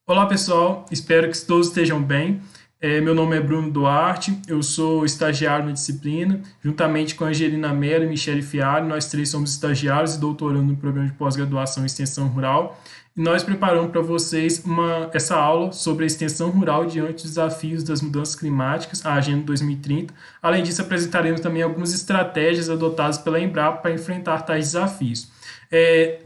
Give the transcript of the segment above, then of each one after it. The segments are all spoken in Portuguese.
Olá pessoal, espero que todos estejam bem. Meu nome é Bruno Duarte, eu sou estagiário na disciplina, juntamente com a Angelina Mello e Michele Fialho, nós três somos estagiários e doutorando no programa de pós-graduação em extensão rural, e nós preparamos para vocês essa aula sobre a extensão rural diante dos desafios das mudanças climáticas, a Agenda 2030. Além disso, apresentaremos também algumas estratégias adotadas pela Embrapa para enfrentar tais desafios.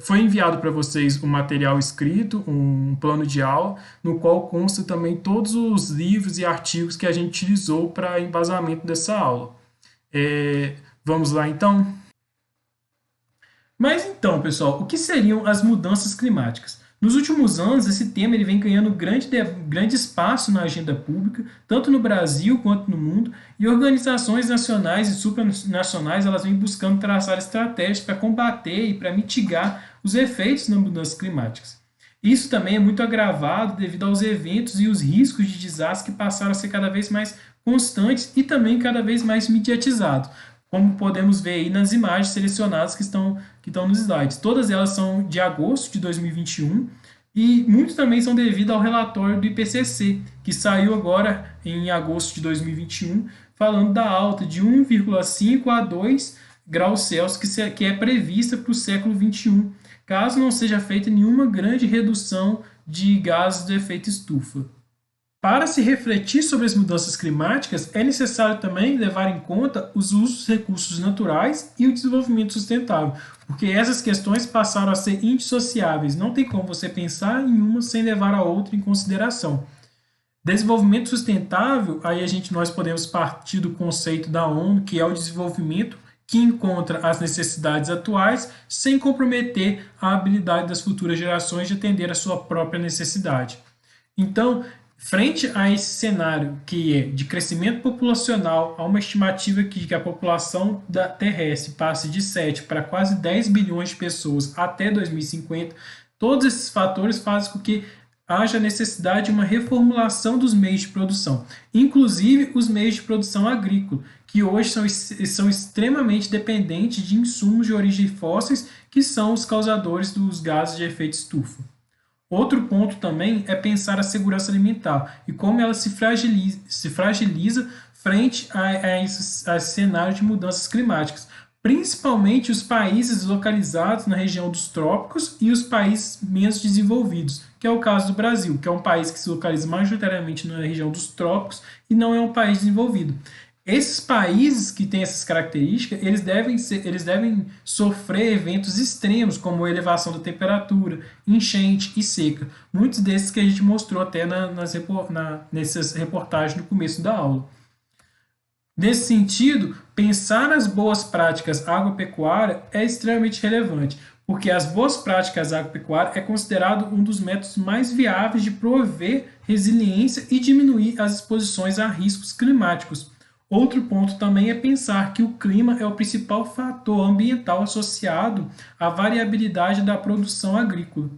Foi enviado para vocês um material escrito, um plano de aula, no qual consta também todos os livros e artigos que a gente utilizou para embasamento dessa aula. Vamos lá então? Mas então, pessoal, o que seriam as mudanças climáticas? Nos últimos anos, esse tema ele vem ganhando grande espaço na agenda pública, tanto no Brasil quanto no mundo, e organizações nacionais e supranacionais elas vêm buscando traçar estratégias para combater e para mitigar os efeitos das mudanças climáticas. Isso também é muito agravado devido aos eventos e os riscos de desastre que passaram a ser cada vez mais constantes e também cada vez mais mediatizados, como podemos ver aí nas imagens selecionadas que estão nos slides. Todas elas são de agosto de 2021 e muitos também são devido ao relatório do IPCC, que saiu agora em agosto de 2021, falando da alta de 1,5 a 2 graus Celsius que é prevista para o século 21, caso não seja feita nenhuma grande redução de gases do efeito estufa. Para se refletir sobre as mudanças climáticas, é necessário também levar em conta os usos dos recursos naturais e o desenvolvimento sustentável, porque essas questões passaram a ser indissociáveis. Não tem como você pensar em uma sem levar a outra em consideração. Desenvolvimento sustentável, aí nós podemos partir do conceito da ONU, que é o desenvolvimento que encontra as necessidades atuais sem comprometer a habilidade das futuras gerações de atender à sua própria necessidade. Então, frente a esse cenário que é de crescimento populacional, há uma estimativa que a população terrestre passe de 7 para quase 10 bilhões de pessoas até 2050, todos esses fatores fazem com que haja necessidade de uma reformulação dos meios de produção, inclusive os meios de produção agrícola, que hoje são extremamente dependentes de insumos de origem fósseis, que são os causadores dos gases de efeito estufa. Outro ponto também é pensar a segurança alimentar e como ela se fragiliza frente a esse cenário de mudanças climáticas, principalmente os países localizados na região dos trópicos e os países menos desenvolvidos, que é o caso do Brasil, que é um país que se localiza majoritariamente na região dos trópicos e não é um país desenvolvido. Esses países que têm essas características, eles devem sofrer eventos extremos, como elevação da temperatura, enchente e seca. Muitos desses que a gente mostrou até nessas reportagens no começo da aula. Nesse sentido, pensar nas boas práticas agropecuárias é extremamente relevante, porque as boas práticas agropecuárias é considerado um dos métodos mais viáveis de prover resiliência e diminuir as exposições a riscos climáticos. Outro ponto também é pensar que o clima é o principal fator ambiental associado à variabilidade da produção agrícola.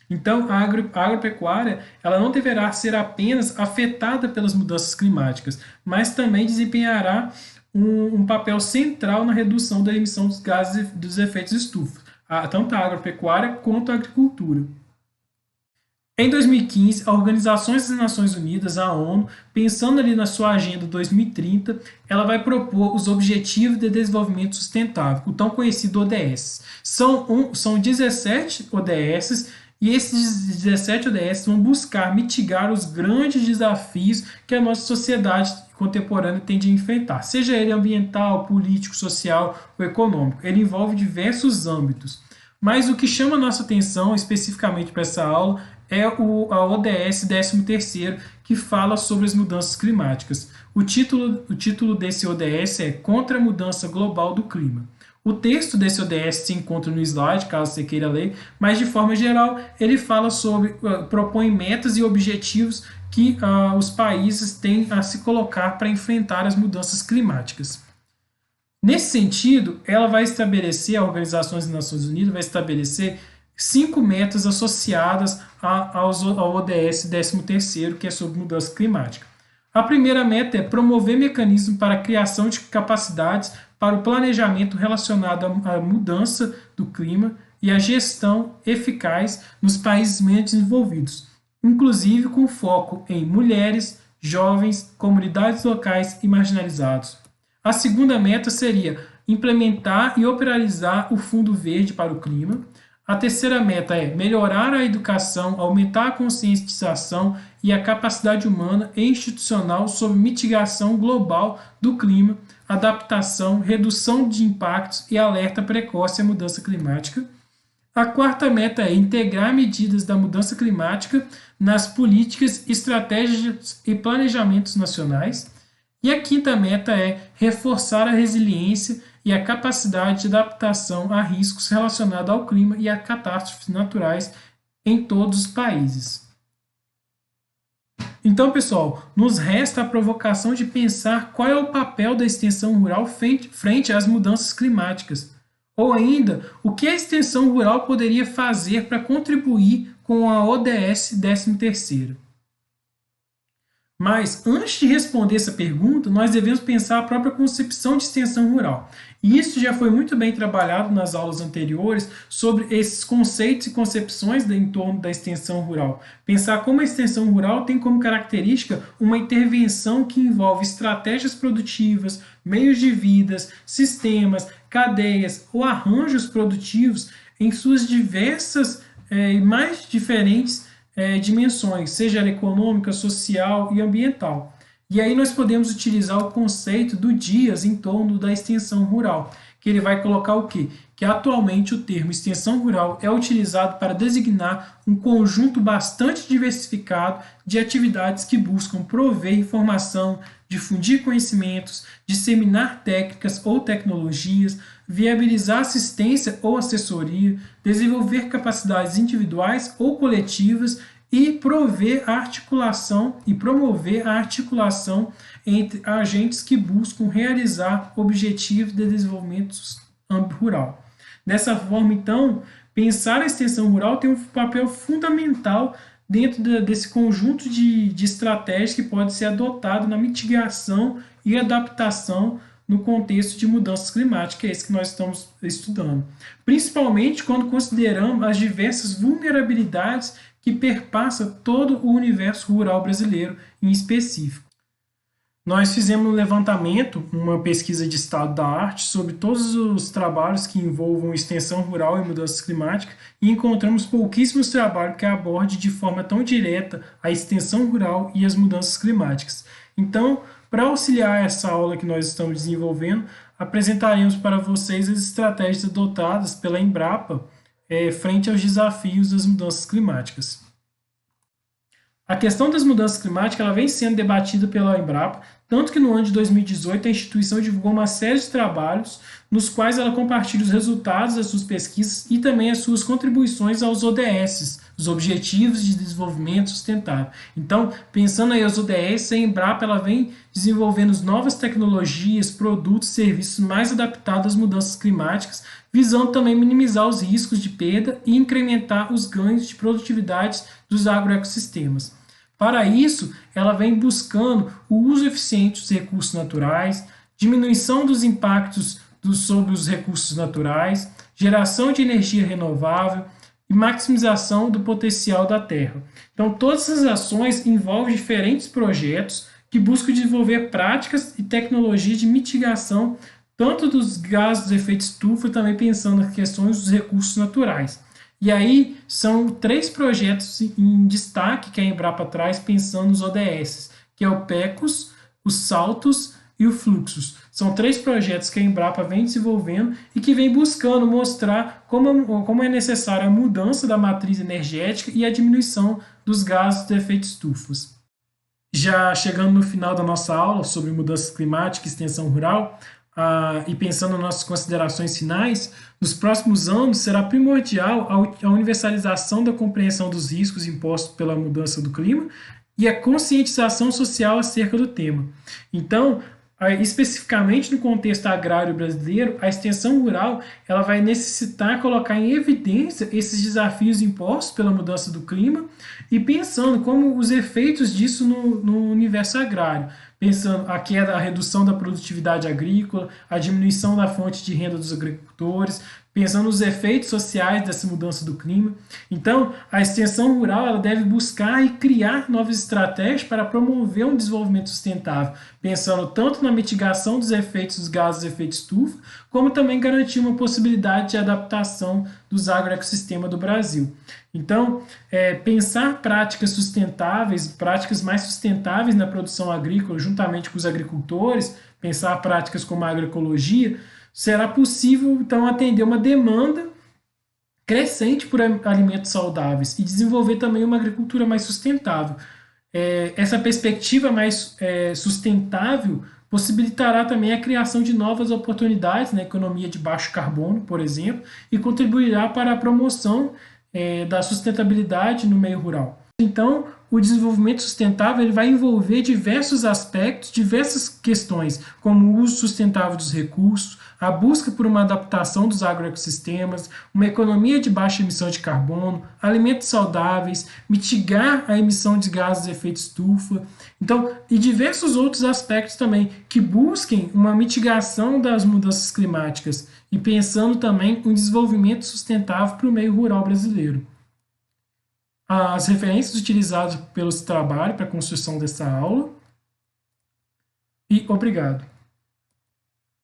Então, a agropecuária ela não deverá ser apenas afetada pelas mudanças climáticas, mas também desempenhará um papel central na redução da emissão dos gases dos efeitos estufa, tanto a agropecuária quanto a agricultura. Em 2015, a Organização das Nações Unidas, a ONU, pensando ali na sua Agenda 2030, ela vai propor os Objetivos de Desenvolvimento Sustentável, o tão conhecido ODS. São 17 ODS e esses 17 ODS vão buscar mitigar os grandes desafios que a nossa sociedade contemporânea tem de enfrentar, seja ele ambiental, político, social ou econômico. Ele envolve diversos âmbitos. Mas o que chama a nossa atenção especificamente para essa aula é a ODS 13º, que fala sobre as mudanças climáticas. O título desse ODS é Contra a Mudança Global do Clima. O texto desse ODS se encontra no slide, caso você queira ler, mas de forma geral ele fala propõe metas e objetivos que os países têm a se colocar para enfrentar as mudanças climáticas. Nesse sentido, a Organização das Nações Unidas vai estabelecer 5 metas associadas ao ODS 13º, que é sobre mudança climática. A primeira meta é promover mecanismos para a criação de capacidades para o planejamento relacionado à mudança do clima e a gestão eficaz nos países menos desenvolvidos. inclusive com foco em mulheres, jovens, comunidades locais e marginalizados. A segunda meta seria implementar e operacionalizar o Fundo Verde para o Clima. A terceira meta é melhorar a educação, aumentar a conscientização e a capacidade humana e institucional sobre mitigação global do clima, adaptação, redução de impactos e alerta precoce à mudança climática. A quarta meta é integrar medidas da mudança climática nas políticas, estratégias e planejamentos nacionais. E a quinta meta é reforçar a resiliência e a capacidade de adaptação a riscos relacionados ao clima e a catástrofes naturais em todos os países. Então, pessoal, nos resta a provocação de pensar qual é o papel da extensão rural frente às mudanças climáticas. Ou ainda, o que a extensão rural poderia fazer para contribuir com a ODS 13ª. Mas, antes de responder essa pergunta, nós devemos pensar a própria concepção de extensão rural. E isso já foi muito bem trabalhado nas aulas anteriores sobre esses conceitos e concepções em torno da extensão rural. Pensar como a extensão rural tem como característica uma intervenção que envolve estratégias produtivas, meios de vidas, sistemas, cadeias ou arranjos produtivos em suas diversas e mais diferentes dimensões, seja ela econômica, social e ambiental. E aí nós podemos utilizar o conceito do Dias em torno da extensão rural, que ele vai colocar o quê? Que atualmente o termo extensão rural é utilizado para designar um conjunto bastante diversificado de atividades que buscam prover informação, difundir conhecimentos, disseminar técnicas ou tecnologias, viabilizar assistência ou assessoria, desenvolver capacidades individuais ou coletivas e promover a articulação entre agentes que buscam realizar objetivos de desenvolvimento rural. Dessa forma, então, pensar a extensão rural tem um papel fundamental dentro desse conjunto de estratégias que pode ser adotado na mitigação e adaptação no contexto de mudanças climáticas, que é esse que nós estamos estudando. Principalmente quando consideramos as diversas vulnerabilidades que perpassa todo o universo rural brasileiro em específico. Nós fizemos um levantamento, uma pesquisa de estado da arte sobre todos os trabalhos que envolvam extensão rural e mudanças climáticas e encontramos pouquíssimos trabalhos que abordem de forma tão direta a extensão rural e as mudanças climáticas. Então, para auxiliar essa aula que nós estamos desenvolvendo, apresentaremos para vocês as estratégias adotadas pela Embrapa frente aos desafios das mudanças climáticas. A questão das mudanças climáticas ela vem sendo debatida pela Embrapa, tanto que no ano de 2018 a instituição divulgou uma série de trabalhos nos quais ela compartilha os resultados das suas pesquisas e também as suas contribuições aos ODS, os Objetivos de Desenvolvimento Sustentável. Então, pensando aí os ODS, a Embrapa ela vem desenvolvendo novas tecnologias, produtos e serviços mais adaptados às mudanças climáticas, visando também minimizar os riscos de perda e incrementar os ganhos de produtividade dos agroecossistemas. Para isso, ela vem buscando o uso eficiente dos recursos naturais, diminuição dos impactos sobre os recursos naturais, geração de energia renovável e maximização do potencial da terra. Então, todas essas ações envolvem diferentes projetos que buscam desenvolver práticas e tecnologias de mitigação tanto dos gases de efeito estufa, também pensando nas questões dos recursos naturais. E aí são 3 projetos em destaque que a Embrapa traz pensando nos ODS, que é o PECOS, os Saltos e o Fluxos. São 3 projetos que a Embrapa vem desenvolvendo e que vem buscando mostrar como é necessária a mudança da matriz energética e a diminuição dos gases de efeito estufa. Já chegando no final da nossa aula sobre mudanças climáticas e extensão rural, e pensando nas nossas considerações finais, nos próximos anos será primordial a universalização da compreensão dos riscos impostos pela mudança do clima e a conscientização social acerca do tema. Então, especificamente no contexto agrário brasileiro, a extensão rural ela vai necessitar colocar em evidência esses desafios impostos pela mudança do clima e pensando como os efeitos disso no universo agrário, pensando a queda, a redução da produtividade agrícola, a diminuição da fonte de renda dos agricultores, pensando nos efeitos sociais dessa mudança do clima. Então, a extensão rural ela deve buscar e criar novas estratégias para promover um desenvolvimento sustentável, pensando tanto na mitigação dos efeitos dos gases de efeito estufa, como também garantir uma possibilidade de adaptação dos agroecossistemas do Brasil. Então, pensar práticas sustentáveis, práticas mais sustentáveis na produção agrícola, juntamente com os agricultores, pensar práticas como a agroecologia, será possível, então, atender uma demanda crescente por alimentos saudáveis e desenvolver também uma agricultura mais sustentável. Essa perspectiva mais sustentável possibilitará também a criação de novas oportunidades na economia de baixo carbono, por exemplo, e contribuirá para a promoção da sustentabilidade no meio rural. Então, o desenvolvimento sustentável ele vai envolver diversos aspectos, diversas questões, como o uso sustentável dos recursos, a busca por uma adaptação dos agroecossistemas, uma economia de baixa emissão de carbono, alimentos saudáveis, mitigar a emissão de gases de efeito estufa, então, e diversos outros aspectos também que busquem uma mitigação das mudanças climáticas e pensando também um desenvolvimento sustentável para o meio rural brasileiro. As referências utilizadas pelo trabalho para a construção dessa aula. E obrigado.